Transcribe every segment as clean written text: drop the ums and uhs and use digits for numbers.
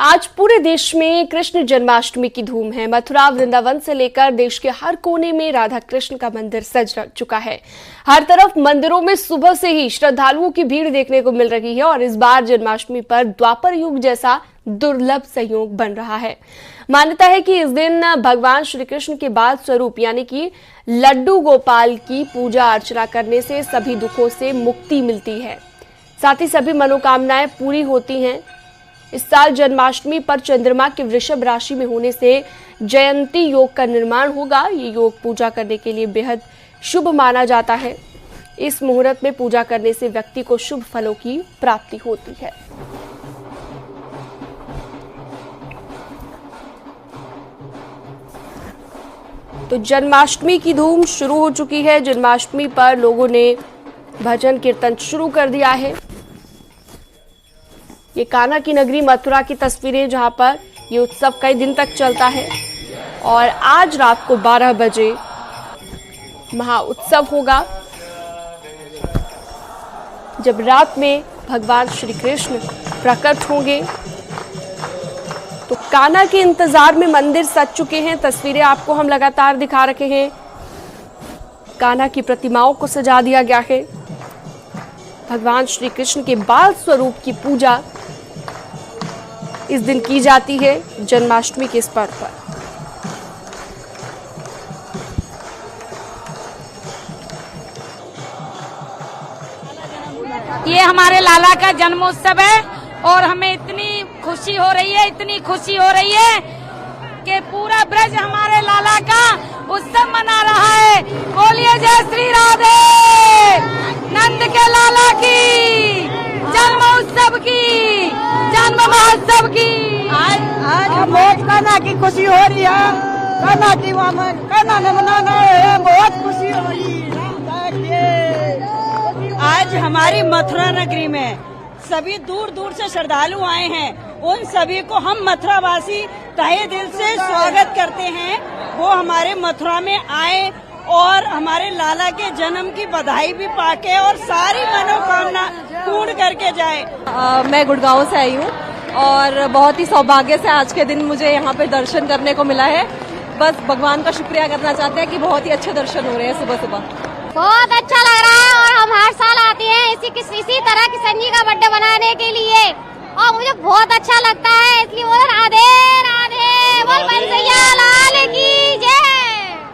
आज पूरे देश में कृष्ण जन्माष्टमी की धूम है। मथुरा वृंदावन से लेकर देश के हर कोने में राधा कृष्ण का मंदिर सज चुका है। हर तरफ मंदिरों में सुबह से ही श्रद्धालुओं की भीड़ देखने को मिल रही है और इस बार जन्माष्टमी पर द्वापर युग जैसा दुर्लभ संयोग बन रहा है। मान्यता है कि इस दिन भगवान श्री कृष्ण के बाल स्वरूप यानी कि लड्डू गोपाल की पूजा अर्चना करने से सभी दुखों से मुक्ति मिलती है, साथ ही सभी मनोकामनाएं पूरी होती हैं। इस साल जन्माष्टमी पर चंद्रमा के वृषभ राशि में होने से जयंती योग का निर्माण होगा। ये योग पूजा करने के लिए बेहद शुभ माना जाता है। इस मुहूर्त में पूजा करने से व्यक्ति को शुभ फलों की प्राप्ति होती है। तो जन्माष्टमी की धूम शुरू हो चुकी है। जन्माष्टमी पर लोगों ने भजन कीर्तन शुरू कर दिया है। ये कान्हा की नगरी मथुरा की तस्वीरें, जहां पर ये उत्सव कई दिन तक चलता है और आज रात को 12 बजे महा उत्सव होगा, जब रात में भगवान श्री कृष्ण प्रकट होंगे। तो कान्हा के इंतजार में मंदिर सज चुके हैं। तस्वीरें आपको हम लगातार दिखा रहे हैं। कान्हा की प्रतिमाओं को सजा दिया गया है। भगवान श्री कृष्ण के बाल स्वरूप की पूजा इस दिन की जाती है, जन्माष्टमी के इस पर्व पर। ये हमारे लाला का जन्मोत्सव है और हमें इतनी खुशी हो रही है कि पूरा ब्रज हमारे लाला का उत्सव मना रहा है। बोलिए जय श्री राधे, नंद के लाला की, जन्म उत्सव की, जन्म महोत्सव की। आज बहुत कान्हा की खुशी हो रही है। कान्हा ने मनाना है, बहुत खुशी हो रही है। आज हमारी मथुरा नगरी में सभी दूर दूर से श्रद्धालु आए हैं। उन सभी को हम मथुरावासी तहे दिल से स्वागत करते हैं। वो हमारे मथुरा में आए और हमारे लाला के जन्म की बधाई भी पाके और सारी मनोकामना पूर्ण करके जाए। मैं गुड़गांव से आई हूँ और बहुत ही सौभाग्य से आज के दिन मुझे यहाँ पे दर्शन करने को मिला है। बस भगवान का शुक्रिया करना चाहते हैं कि बहुत ही अच्छे दर्शन हो रहे हैं सुबह सुबह। बहुत अच्छा लग रहा है और हम हर साल आते हैं इसी तरह किशन जी का बर्थडे बनाने के लिए और मुझे बहुत अच्छा लगता है, इसलिए बोल राधे राधे, बोल बंसैया लाल की जय।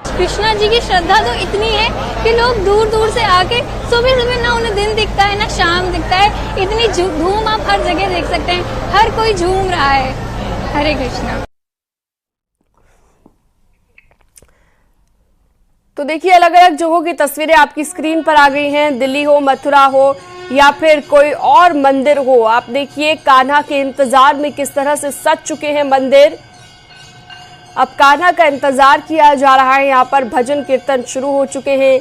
कृष्णा जी की श्रद्धा तो इतनी है कि लोग दूर दूर से आके सुबह सुबह ना उन्हें दिन दिखता है ना शाम दिखता है। इतनी धूम आप हर जगह देख सकते हैं, हर कोई झूम रहा है। हरे कृष्णा। तो देखिए, अलग अलग जगहों की तस्वीरें आपकी स्क्रीन पर आ गई हैं। दिल्ली हो, मथुरा हो या फिर कोई और मंदिर हो, आप देखिए कान्हा के इंतजार में किस तरह से सज चुके हैं मंदिर। अब कान्हा का इंतजार किया जा रहा है। यहाँ पर भजन कीर्तन शुरू हो चुके हैं।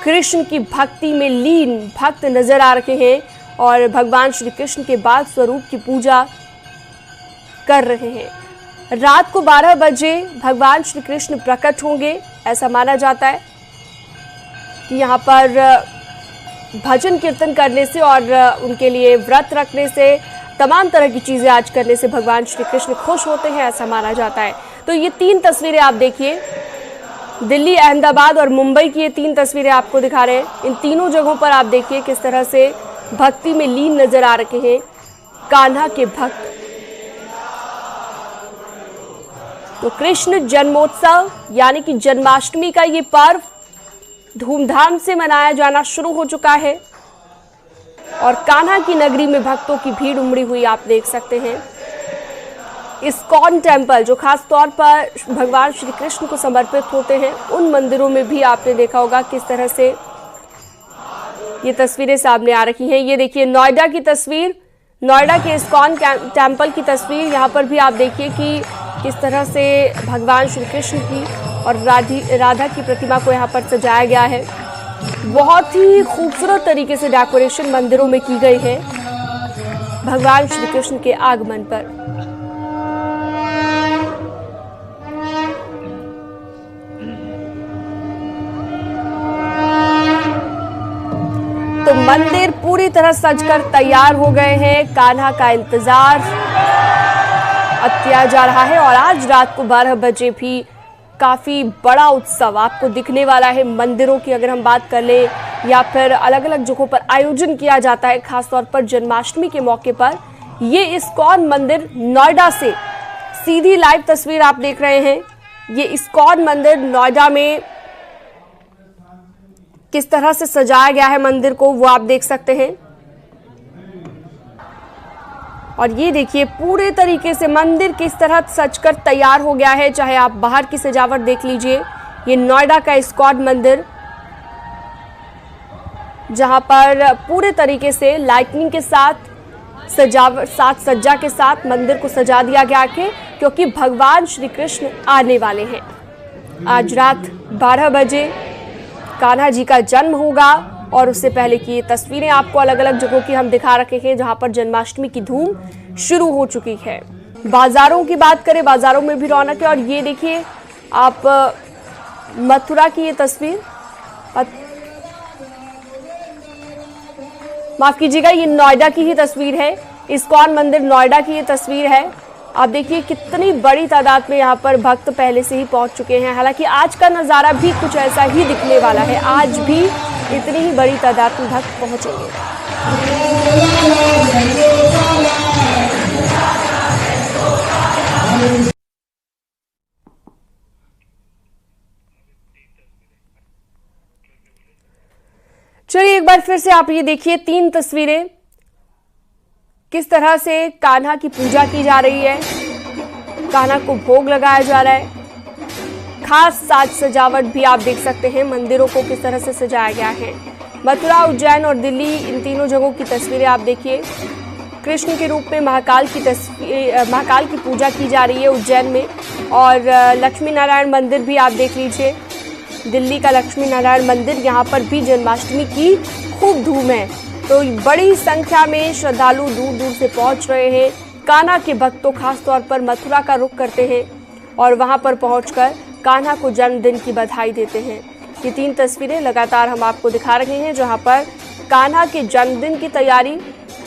कृष्ण की भक्ति में लीन भक्त नजर आ रहे हैं और भगवान श्री कृष्ण के बाल स्वरूप की पूजा कर रहे हैं। रात को 12 बजे भगवान श्री कृष्ण प्रकट होंगे। ऐसा माना जाता है कि यहाँ पर भजन कीर्तन करने से और उनके लिए व्रत रखने से, तमाम तरह की चीजें आज करने से भगवान श्री कृष्ण खुश होते हैं, ऐसा माना जाता है। तो ये 3 तस्वीरें आप देखिए, दिल्ली, अहमदाबाद और मुंबई की ये 3 तस्वीरें आपको दिखा रहे हैं। इन तीनों जगहों पर आप देखिए किस तरह से भक्ति में लीन नजर आ रहे हैं कान्हा के भक्त। तो कृष्ण जन्मोत्सव यानी कि जन्माष्टमी का ये पर्व धूमधाम से मनाया जाना शुरू हो चुका है और कान्हा की नगरी में भक्तों की भीड़ उमड़ी हुई आप देख सकते हैं। इस्कॉन टेम्पल, जो खास तौर पर भगवान श्री कृष्ण को समर्पित होते हैं, उन मंदिरों में भी आपने देखा होगा किस तरह से ये तस्वीरें सामने आ रही हैं। ये देखिए नोएडा की तस्वीर, नोएडा के इस्कॉन टेम्पल की तस्वीर। यहाँ पर भी आप देखिए कि किस तरह से भगवान श्री कृष्ण की और राधा की प्रतिमा को यहाँ पर सजाया गया है। बहुत ही खूबसूरत तरीके से डेकोरेशन मंदिरों में की गई है भगवान श्री कृष्ण के आगमन पर। तो मंदिर पूरी तरह सजकर तैयार हो गए हैं। कान्हा का इंतजार किया जा रहा है। और आज रात को 12 बजे भी काफ़ी बड़ा उत्सव आपको दिखने वाला है। मंदिरों की अगर हम बात कर लें या फिर अलग अलग जगहों पर आयोजन किया जाता है, खासतौर पर जन्माष्टमी के मौके पर। ये इस्कॉन मंदिर नोएडा से सीधी लाइव तस्वीर आप देख रहे हैं। ये इस्कॉन मंदिर नोएडा में किस तरह से सजाया गया है मंदिर को, वो आप देख सकते हैं। और ये देखिए पूरे तरीके से मंदिर किस तरह सजकर तैयार हो गया है। चाहे आप बाहर की सजावट देख लीजिए, ये नोएडा का इस्कॉन मंदिर जहां पर पूरे तरीके से लाइटनिंग के साथ सजावट, साथ सज्जा के साथ मंदिर को सजा दिया गया है, क्योंकि भगवान श्री कृष्ण आने वाले हैं। आज रात 12 बजे कान्हा जी का जन्म होगा और उससे पहले की ये तस्वीरें आपको अलग अलग जगहों की हम दिखा रखे हैं, जहां पर जन्माष्टमी की धूम शुरू हो चुकी है। बाजारों की बात करें, बाजारों में भी रौनक है। और ये देखिए आप मथुरा की ये तस्वीर, माफ कीजिएगा, ये नोएडा की ही तस्वीर है। इस्कॉन मंदिर नोएडा की ये तस्वीर है। आप देखिए कितनी बड़ी तादाद में यहाँ पर भक्त पहले से ही पहुंच चुके हैं। हालांकि आज का नज़ारा भी कुछ ऐसा ही दिखने वाला है। आज भी इतनी ही बड़ी तादाद में भक्त पहुंचेंगे। चलिए एक बार फिर से आप ये देखिए 3 तस्वीरें, किस तरह से कान्हा की पूजा की जा रही है, कान्हा को भोग लगाया जा रहा है। खास साज सजावट भी आप देख सकते हैं, मंदिरों को किस तरह से सजाया गया है। मथुरा, उज्जैन और दिल्ली, इन तीनों जगहों की तस्वीरें आप देखिए। कृष्ण के रूप में महाकाल की पूजा की जा रही है उज्जैन में। और लक्ष्मी नारायण मंदिर भी आप देख लीजिए, दिल्ली का लक्ष्मी नारायण मंदिर, यहाँ पर भी जन्माष्टमी की खूब धूम है। तो बड़ी संख्या में श्रद्धालु दूर दूर से पहुंच रहे हैं। कान्हा के भक्तों खासतौर पर मथुरा का रुख करते हैं और वहां पर पहुंचकर कान्हा को जन्मदिन की बधाई देते हैं। ये 3 तस्वीरें लगातार हम आपको दिखा रहे हैं, जहां पर कान्हा के जन्मदिन की तैयारी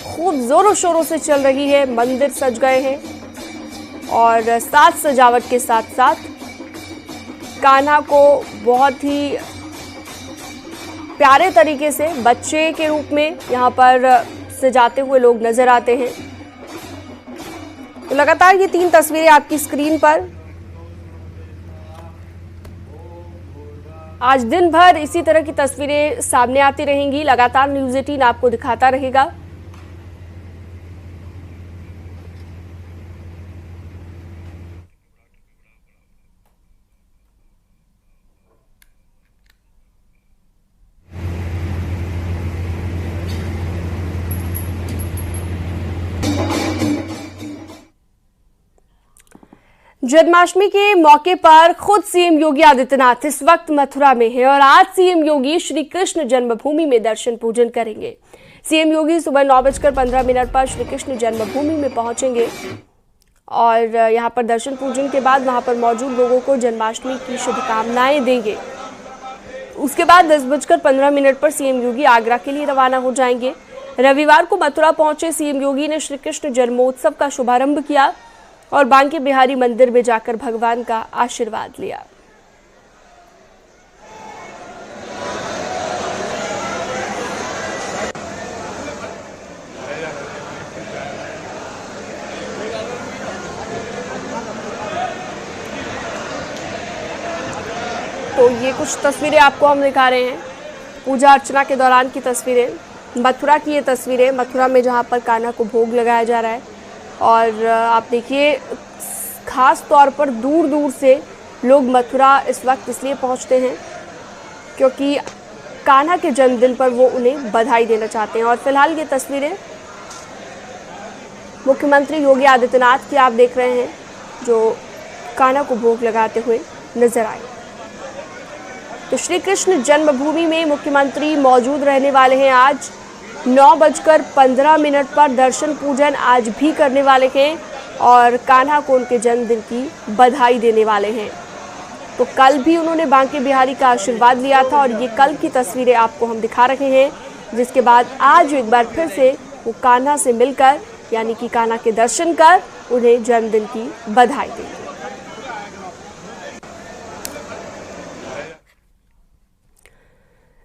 खूब जोरों शोरों से चल रही है। मंदिर सज गए हैं और साज सजावट के साथ साथ कान्हा को बहुत ही प्यारे तरीके से बच्चे के रूप में यहाँ पर सजाते हुए लोग नजर आते हैं। तो लगातार ये 3 तस्वीरें आपकी स्क्रीन पर आज दिन भर इसी तरह की तस्वीरें सामने आती रहेंगी। लगातार न्यूज़ 18 आपको दिखाता रहेगा। जन्माष्टमी के मौके पर खुद सीएम योगी आदित्यनाथ इस वक्त मथुरा में है और आज सीएम योगी श्री कृष्ण जन्मभूमि में दर्शन पूजन करेंगे। सीएम योगी सुबह 9:15 पर श्री कृष्ण जन्मभूमि में पहुंचेंगे और यहां पर दर्शन पूजन के बाद वहां पर मौजूद लोगों को जन्माष्टमी की शुभकामनाएं देंगे। उसके बाद 10:15 पर सीएम योगी आगरा के लिए रवाना हो जाएंगे। रविवार को मथुरा पहुंचे सीएम योगी ने श्री कृष्ण जन्मोत्सव का शुभारंभ किया और बांके बिहारी मंदिर में जाकर भगवान का आशीर्वाद लिया। तो ये कुछ तस्वीरें आपको हम दिखा रहे हैं, पूजा अर्चना के दौरान की तस्वीरें, मथुरा की ये तस्वीरें, मथुरा में जहां पर कान्हा को भोग लगाया जा रहा है। और आप देखिए खास तौर पर दूर दूर से लोग मथुरा इस वक्त इसलिए पहुंचते हैं क्योंकि कान्हा के जन्मदिन पर वो उन्हें बधाई देना चाहते हैं। और फिलहाल ये तस्वीरें मुख्यमंत्री योगी आदित्यनाथ की आप देख रहे हैं, जो कान्हा को भोग लगाते हुए नजर आए। तो श्री कृष्ण जन्मभूमि में मुख्यमंत्री मौजूद रहने वाले हैं। आज 9:15 पर दर्शन पूजन आज भी करने वाले हैं और कान्हा को उनके जन्मदिन की बधाई देने वाले हैं। तो कल भी उन्होंने बांके बिहारी का आशीर्वाद लिया था और ये कल की तस्वीरें आपको हम दिखा रहे हैं, जिसके बाद आज एक बार फिर से वो कान्हा से मिलकर यानी कि कान्हा के दर्शन कर उन्हें जन्मदिन की बधाई देंगे।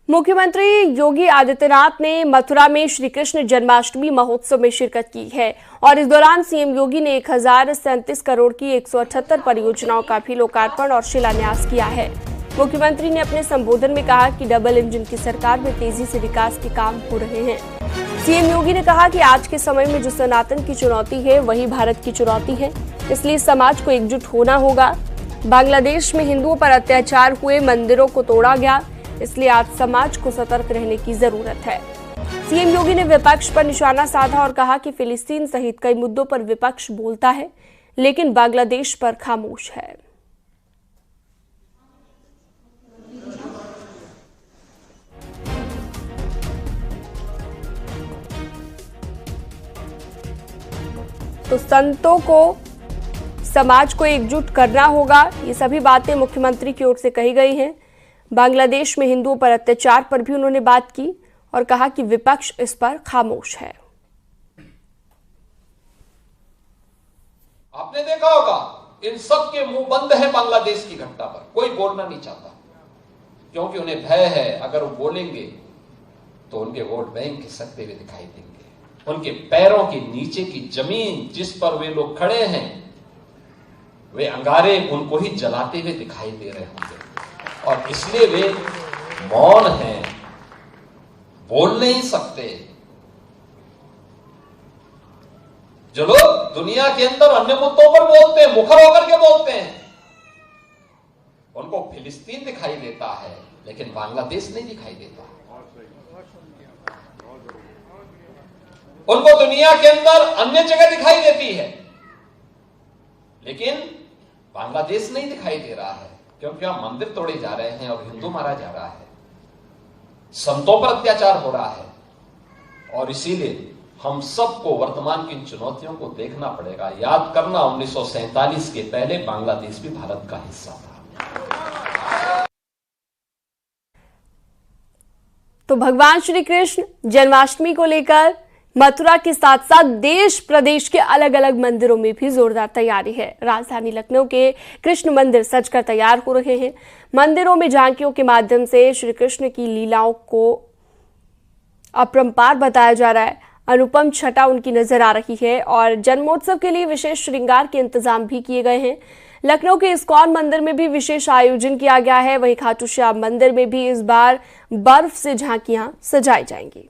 मुख्यमंत्री योगी आदित्यनाथ ने मथुरा में श्री कृष्ण जन्माष्टमी महोत्सव में शिरकत की है और इस दौरान सीएम योगी ने 1037 करोड़ की 178 परियोजनाओं का भी लोकार्पण और शिलान्यास किया है। मुख्यमंत्री ने अपने संबोधन में कहा कि डबल इंजन की सरकार में तेजी से विकास के काम हो रहे हैं। सीएम योगी ने कहा कि आज के समय में जो सनातन की चुनौती है वही भारत की चुनौती है, इसलिए समाज को एकजुट होना होगा। बांग्लादेश में हिंदुओं पर अत्याचार हुए, मंदिरों को तोड़ा गया, इसलिए आज समाज को सतर्क रहने की जरूरत है। सीएम योगी ने विपक्ष पर निशाना साधा और कहा कि फिलिस्तीन सहित कई मुद्दों पर विपक्ष बोलता है लेकिन बांग्लादेश पर खामोश है। तो संतों को, समाज को एकजुट करना होगा, ये सभी बातें मुख्यमंत्री की ओर से कही गई हैं। बांग्लादेश में हिंदुओं पर अत्याचार पर भी उन्होंने बात की और कहा कि विपक्ष इस पर खामोश है। आपने देखा होगा इन सब के मुंह बंद है बांग्लादेश की घटना पर, कोई बोलना नहीं चाहता क्योंकि उन्हें भय है अगर वो बोलेंगे तो उनके वोट बैंक खिसकते हुए दिखाई देंगे। उनके पैरों के नीचे की जमीन जिस पर वे लोग खड़े हैं वे अंगारे उनको ही जलाते हुए दिखाई दे रहे होंगे और इसलिए वे मौन हैं, बोल नहीं सकते। जो लोग दुनिया के अंदर अन्य मुद्दों पर बोलते हैं, मुखर होकर के बोलते हैं, उनको फिलिस्तीन दिखाई देता है लेकिन बांग्लादेश नहीं दिखाई देता। उनको दुनिया के अंदर अन्य जगह दिखाई देती है लेकिन बांग्लादेश नहीं दिखाई दे रहा है क्योंकि वहां मंदिर तोड़े जा रहे हैं और हिंदू मारा जा रहा है, संतों पर अत्याचार हो रहा है और इसीलिए हम सबको वर्तमान की इन चुनौतियों को देखना पड़ेगा। याद करना 1947 के पहले बांग्लादेश भी भारत का हिस्सा था। तो भगवान श्री कृष्ण जन्माष्टमी को लेकर मथुरा के साथ साथ देश प्रदेश के अलग अलग मंदिरों में भी जोरदार तैयारी है। राजधानी लखनऊ के कृष्ण मंदिर सजकर तैयार हो रहे हैं। मंदिरों में झांकियों के माध्यम से श्री कृष्ण की लीलाओं को अपरंपार बताया जा रहा है। अनुपम छटा उनकी नजर आ रही है और जन्मोत्सव के लिए विशेष श्रृंगार के इंतजाम भी किए गए हैं। लखनऊ के इस्कॉन मंदिर में भी विशेष आयोजन किया गया है। वहीं खाटू श्याम मंदिर में भी इस बार बर्फ से झांकियां सजाई जाएंगी।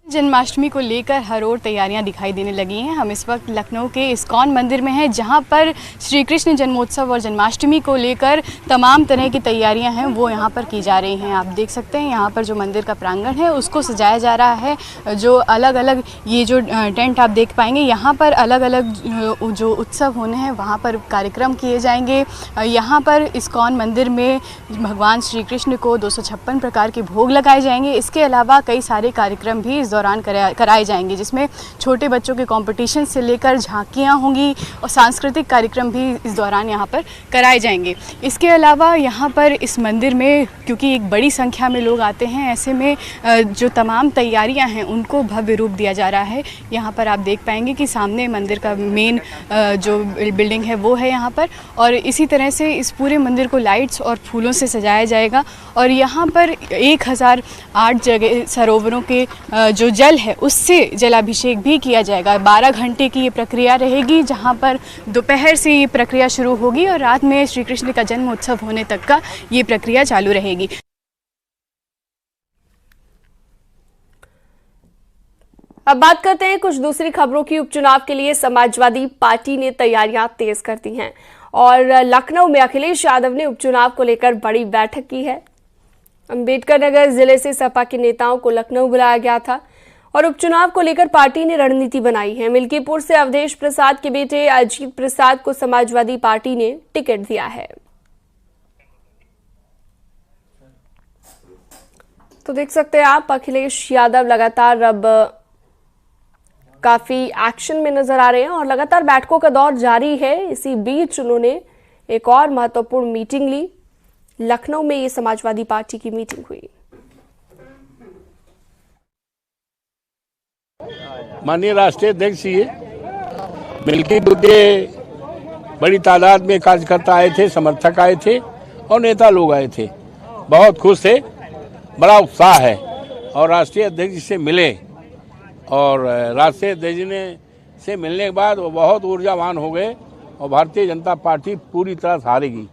जन्माष्टमी को लेकर हर ओर तैयारियां दिखाई देने लगी हैं। हम इस वक्त लखनऊ के इस्कॉन मंदिर में हैं जहां पर श्री कृष्ण जन्मोत्सव और जन्माष्टमी को लेकर तमाम तरह की तैयारियां हैं वो यहां पर की जा रही हैं। आप देख सकते हैं यहां पर जो मंदिर का प्रांगण है उसको सजाया जा रहा है। जो अलग अलग ये जो टेंट आप देख पाएंगे यहाँ पर अलग अलग जो उत्सव होने हैं वहाँ पर कार्यक्रम किए जाएंगे। यहाँ पर इस्कॉन मंदिर में भगवान श्री कृष्ण को 256 प्रकार के भोग लगाए जाएंगे। इसके अलावा कई सारे कार्यक्रम भी दौरान कराए जाएंगे जिसमें छोटे बच्चों के कंपटीशन से लेकर झांकियां होंगी और सांस्कृतिक कार्यक्रम भी इस दौरान यहां पर कराए जाएंगे। इसके अलावा यहां पर इस मंदिर में क्योंकि एक बड़ी संख्या में लोग आते हैं, ऐसे में जो तमाम तैयारियां हैं उनको भव्य रूप दिया जा रहा है। यहां पर आप देख पाएंगे कि सामने मंदिर का मेन जो बिल्डिंग है वो है यहाँ पर और इसी तरह से इस पूरे मंदिर को लाइट्स और फूलों से सजाया जाएगा और यहाँ पर 1008 जगह सरोवरों के जो जल है उससे जलाभिषेक भी किया जाएगा। 12 घंटे की ये प्रक्रिया रहेगी जहाँ पर दोपहर से ये प्रक्रिया शुरू होगी और रात में श्री कृष्ण का जन्म उत्सव होने तक का ये प्रक्रिया चालू रहेगी। अब बात करते हैं कुछ दूसरी खबरों की। उपचुनाव के लिए समाजवादी पार्टी ने तैयारियां तेज कर दी हैं और लखनऊ में अखिलेश यादव ने उपचुनाव को लेकर बड़ी बैठक की है। अंबेडकर नगर जिले से सपा के नेताओं को लखनऊ बुलाया गया था और उपचुनाव को लेकर पार्टी ने रणनीति बनाई है। मिल्कीपुर से अवधेश प्रसाद के बेटे अजीत प्रसाद को समाजवादी पार्टी ने टिकट दिया है। तो देख सकते हैं आप अखिलेश यादव लगातार अब काफी एक्शन में नजर आ रहे हैं और लगातार बैठकों का दौर जारी है। इसी बीच उन्होंने एक और महत्वपूर्ण मीटिंग ली। लखनऊ में ये समाजवादी पार्टी की मीटिंग हुई। माननीय राष्ट्रीय अध्यक्ष जी मिल्की बुद्धे बड़ी तादाद में कार्यकर्ता आए थे, समर्थक आए थे और नेता लोग आए थे। बहुत खुश थे, बड़ा उत्साह है और राष्ट्रीय अध्यक्ष जी से मिले और राष्ट्रीय अध्यक्ष जी से मिलने के बाद वो बहुत ऊर्जावान हो गए और भारतीय जनता पार्टी पूरी तरह हारेगी।